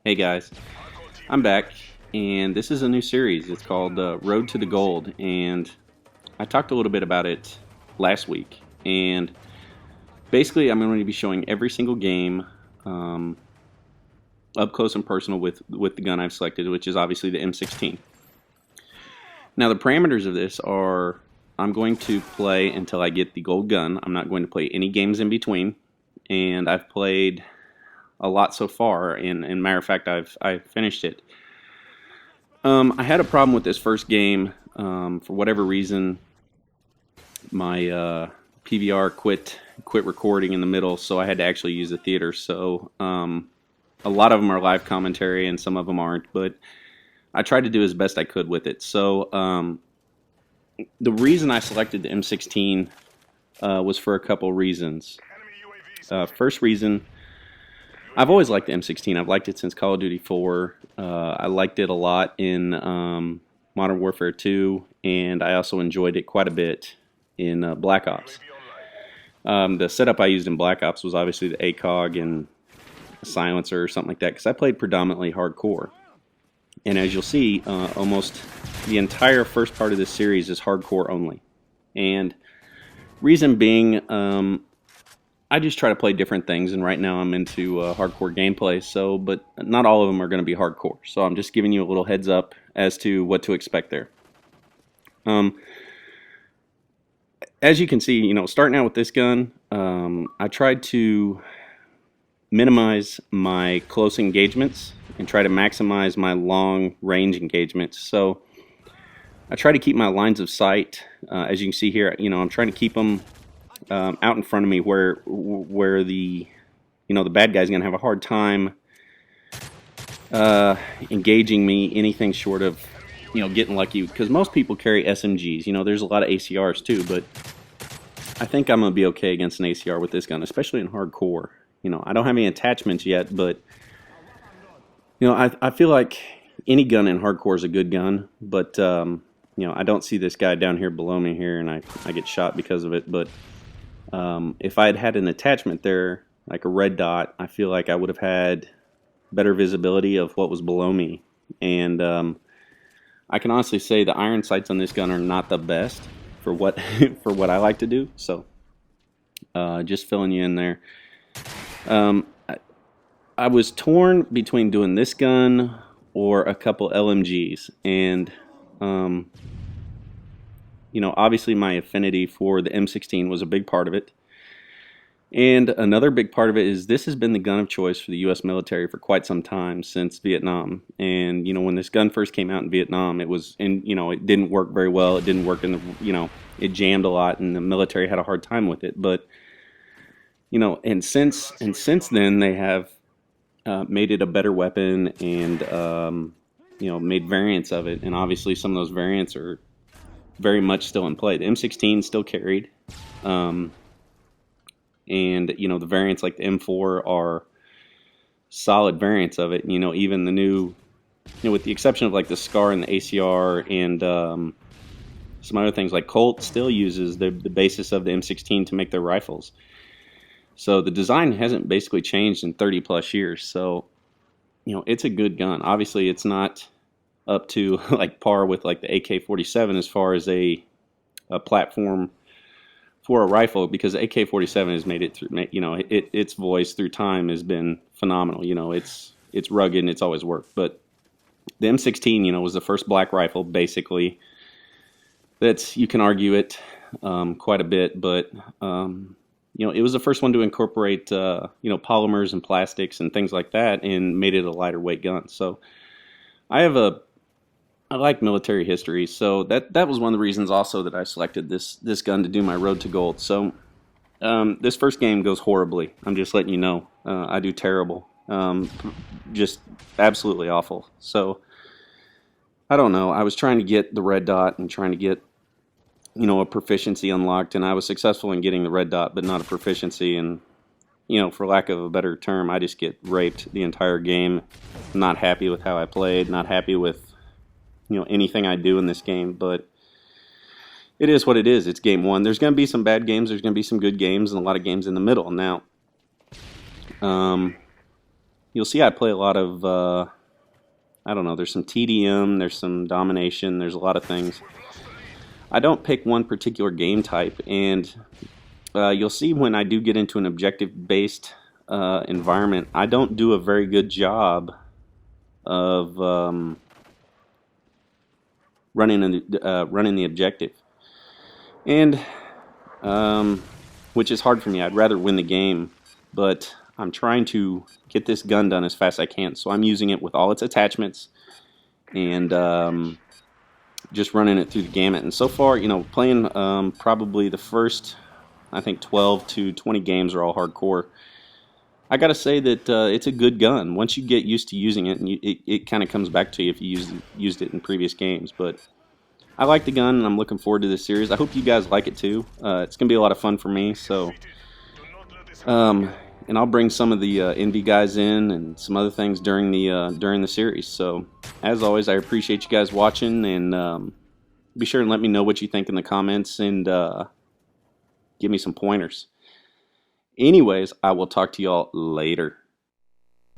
Hey guys, I'm back, and this is a new series. It's called Road to the Gold, and I talked a little bit about it last week. And basically, I'm going to be showing every single game um, up close and personal with the gun I've selected, which is obviously the M16. Now, the parameters of this are I'm going to play until I get the gold gun. I'm not going to play any games in between, and I've played a lot so far. And matter of fact, I've finished it. I had a problem with this first game. For whatever reason, my PVR quit recording in the middle, so I had to actually use the theater. So a lot of them are live commentary, and some of them aren't. But I tried to do as best I could with it. So the reason I selected the M16 was for a couple reasons. First reason, I've always liked the M16. I've liked it since Call of Duty 4. I liked it a lot in Modern Warfare 2, and I also enjoyed it quite a bit in Black Ops. The setup I used in Black Ops was obviously the ACOG and a silencer or something like that, because I played predominantly hardcore. And as you'll see, almost the entire first part of this series is hardcore only. And reason being, I just try to play different things, and right now I'm into hardcore gameplay, but not all of them are going to be hardcore. So I'm just giving you a little heads up as to what to expect there. As you can see, starting out with this gun, I tried to minimize my close engagements and try to maximize my long range engagements. So I try to keep my lines of sight, as you can see here, I'm trying to keep them out in front of me where the the bad guy's gonna have a hard time engaging me anything short of getting lucky, because most people carry SMGs. There's a lot of ACRs too, but I think I'm gonna be okay against an ACR with this gun, especially in hardcore. I don't have any attachments yet, but I feel like any gun in hardcore is a good gun, but I don't see this guy down here below me here, and I get shot because of it. But if I had had an attachment there, like a red dot, I feel like I would have had better visibility of what was below me. And I can honestly say the iron sights on this gun are not the best for what for what I like to do. So just filling you in there. I was torn between doing this gun or a couple LMGs, and obviously my affinity for the M16 was a big part of it. And another big part of it is this has been the gun of choice for the U.S. military for quite some time, since Vietnam. And, when this gun first came out in Vietnam, it didn't work very well. It didn't work it jammed a lot, and the military had a hard time with it. But, and since then, they have made it a better weapon, and, made variants of it. And obviously some of those variants are very much still in play. The M16 still carried. And the variants like the M4 are solid variants of it. Even the new, with the exception of like the SCAR and the ACR and some other things, like Colt still uses the basis of the M16 to make their rifles. So the design hasn't basically changed in 30 plus years. So it's a good gun. Obviously it's not up to like par with like the AK-47 as far as a platform for a rifle, because the AK-47 has made it through. Its voice through time has been phenomenal. It's rugged and it's always worked. But the M16, was the first black rifle, basically. You can argue it quite a bit, but it was the first one to incorporate polymers and plastics and things like that, and made it a lighter weight gun. So I like military history, so that was one of the reasons also that I selected this gun to do my road to gold. So this first game goes horribly. I'm just letting you know. I do terrible. Just absolutely awful. So I don't know. I was trying to get the red dot and trying to get a proficiency unlocked, and I was successful in getting the red dot, but not a proficiency. And for lack of a better term, I just get raped the entire game. Not happy with how I played. Not happy with anything I do in this game, but it is what it is. It's game one. There's going to be some bad games. There's going to be some good games, and a lot of games in the middle. Now, you'll see I play a lot of, I don't know, there's some TDM, there's some domination, there's a lot of things. I don't pick one particular game type, and you'll see when I do get into an objective-based environment, I don't do a very good job of running the objective, and which is hard for me. I'd rather win the game, but I'm trying to get this gun done as fast as I can. So I'm using it with all its attachments and just running it through the gamut. And so far, you know, playing probably the first, I think 12 to 20 games are all hardcore. I gotta say that it's a good gun. Once you get used to using it, and it kind of comes back to you if you used it in previous games. But I like the gun, and I'm looking forward to this series. I hope you guys like it too. It's gonna be a lot of fun for me. So, and I'll bring some of the Envy guys in and some other things during the series. So, as always, I appreciate you guys watching, and be sure and let me know what you think in the comments, and give me some pointers. Anyways, I will talk to y'all later.